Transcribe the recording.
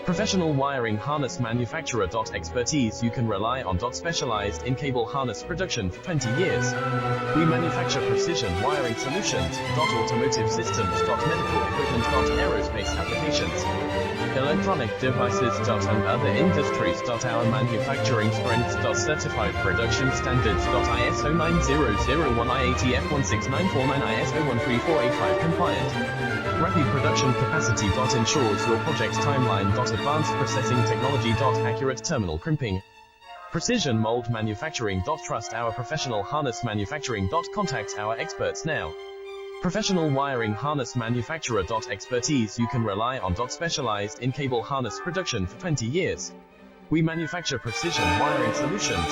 Professional wiring harness manufacturer. Expertise you can rely on. Specialized in cable harness production for 20 years. We manufacture precision wiring solutions. Automotive systems. Medical equipment. Aerospace applications. Electronic devices. And other industries. Our manufacturing strengths. Certified production standards. ISO 9001 IATF 16949 ISO 13485 compliant. Rapid production capacity. Ensures your project timeline. Advanced processing technology. Accurate terminal crimping. Precision mold manufacturing. Trust our professional harness manufacturing. Contact our experts now. Professional wiring harness manufacturer. Expertise you can rely on. Specialized in cable harness production for 20 years. We manufacture precision wiring solutions.